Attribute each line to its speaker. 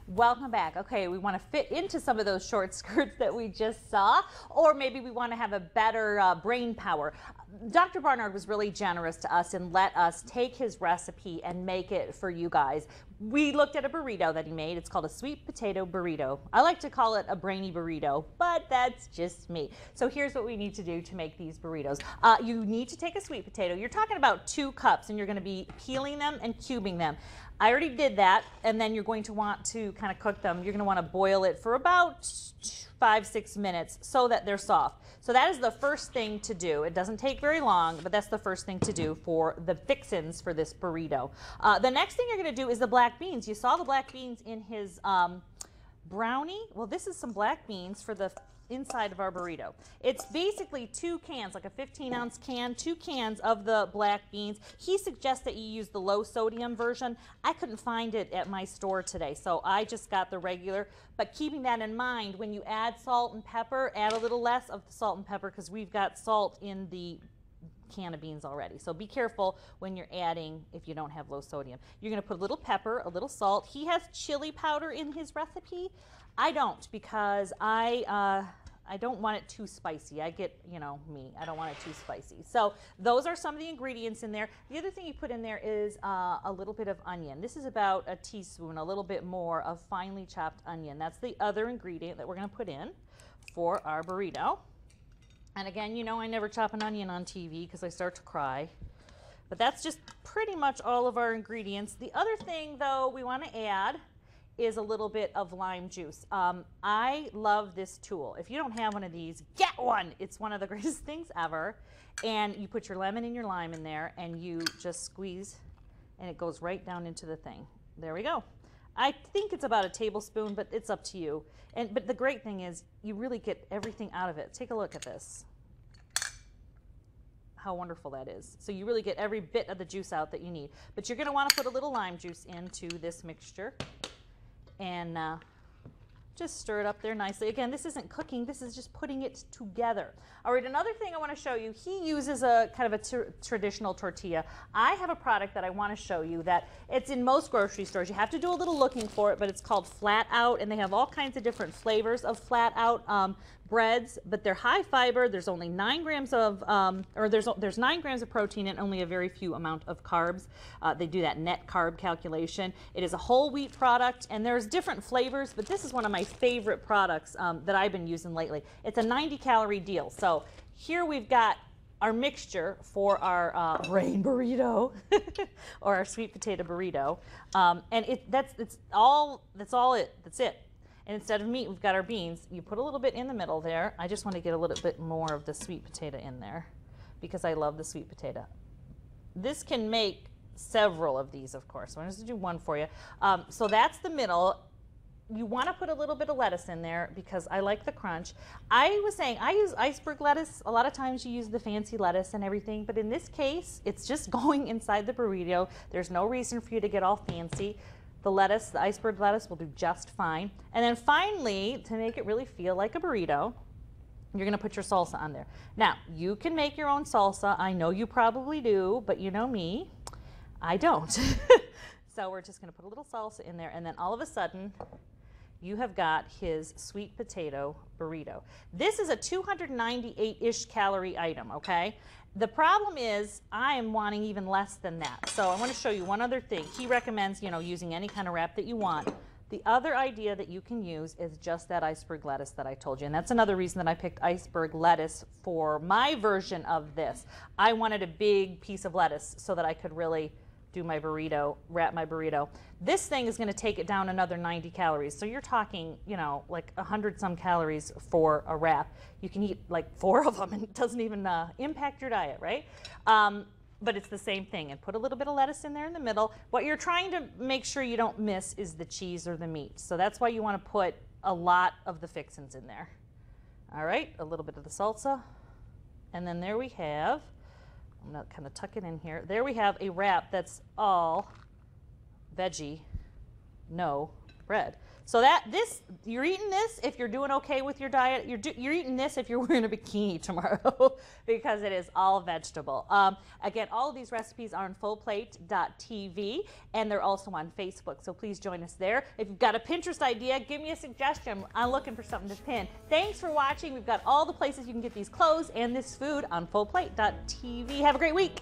Speaker 1: Welcome back. Okay, we want to fit into some of those short skirts that we just saw, or maybe we want to have a better brain power. Dr. Barnard was really generous to us and let us take his recipe and make it for you guys. We looked at a burrito that he made. It's called a sweet potato burrito. I like to call it a brainy burrito, but that's just me. So here's what we need to do to make these burritos. You need to take a sweet potato. You're talking about 2 cups, and you're going to be peeling them and cubing them. I already did that, and then you're going to want to kind of cook them. You're going to want to boil it for about 5-6 minutes so that they're soft. So that is the first thing to do. It doesn't take very long, but that's the first thing to do for the fixins for this burrito. The next thing you're going to do is the black beans. You saw the black beans in his brownie. Well, this is some black beans for the inside of our burrito. It's basically 2 cans, like a 15-ounce can, 2 cans of the black beans. He suggests that you use the low sodium version. I couldn't find it at my store today, so I just got the regular. But keeping that in mind, when you add salt and pepper, add a little less of the salt and pepper because we've got salt in the can of beans already. So be careful when you're adding if you don't have low sodium. You're going to put a little pepper, a little salt. He has chili powder in his recipe. I don't, because I don't want it too spicy. I get, you know, me. I don't want it too spicy. So those are some of the ingredients in there. The other thing you put in there is a little bit of onion. This is about a teaspoon, a little bit more of finely chopped onion. That's the other ingredient that we're going to put in for our burrito. And again, you know, I never chop an onion on TV because I start to cry. But that's just pretty much all of our ingredients. The other thing, though, we want to add is a little bit of lime juice. I love this tool. If you don't have one of these, get one. It's one of the greatest things ever. And you put your lemon and your lime in there and you just squeeze and it goes right down into the thing. There we go. I think it's about a tablespoon, but it's up to you. But the great thing is you really get everything out of it. Take a look at this. How wonderful that is. So you really get every bit of the juice out that you need. But you're gonna wanna put a little lime juice into this mixture. And just stir it up there nicely. Again, this isn't cooking, this is just putting it together. All right, another thing I want to show you, he uses a kind of a traditional tortilla. I have a product that I want to show you that it's in most grocery stores. You have to do a little looking for it, but it's called Flat Out, and they have all kinds of different flavors of Flat Out breads, but they're high fiber. There's only 9 grams of, there's 9 grams of protein and only a very few amount of carbs. They do that net carb calculation. It is a whole wheat product, and there's different flavors, but this is one of my favorite products that I've been using lately. It's a 90-calorie deal. So here we've got our mixture for our brain burrito or our sweet potato burrito, and that's it. And instead of meat, we've got our beans. You put a little bit in the middle there. I just want to get a little bit more of the sweet potato in there because I love the sweet potato. This can make several of these, of course. So I'm just going to do one for you. So that's the middle. You want to put a little bit of lettuce in there because I like the crunch. I was saying I use iceberg lettuce. A lot of times you use the fancy lettuce and everything, but in this case, it's just going inside the burrito. There's no reason for you to get all fancy. The lettuce, the iceberg lettuce will do just fine. And then finally, to make it really feel like a burrito, you're gonna put your salsa on there. Now, you can make your own salsa. I know you probably do, but you know me, I don't. So we're just gonna put a little salsa in there, and then all of a sudden, you have got his sweet potato burrito. This is a 298-ish calorie item, okay? The problem is I am wanting even less than that. So I want to show you one other thing. He recommends, you know, using any kind of wrap that you want. The other idea that you can use is just that iceberg lettuce that I told you. And that's another reason that I picked iceberg lettuce for my version of this. I wanted a big piece of lettuce so that I could really do my burrito, wrap my burrito. This thing is going to take it down another 90 calories. So you're talking, you know, like 100-some calories for a wrap. You can eat like 4 of them and it doesn't even impact your diet, right? But it's the same thing. And put a little bit of lettuce in there in the middle. What you're trying to make sure you don't miss is the cheese or the meat. So that's why you want to put a lot of the fixins in there. All right, a little bit of the salsa. And then there we have, I'm going to kind of tuck it in here. There we have a wrap that's all veggie, no bread. So you're eating this if you're doing okay with your diet. You're eating this if you're wearing a bikini tomorrow because it is all vegetable. Again, all of these recipes are on fullplate.tv and they're also on Facebook. So please join us there. If you've got a Pinterest idea, give me a suggestion. I'm looking for something to pin. Thanks for watching. We've got all the places you can get these clothes and this food on fullplate.tv. Have a great week.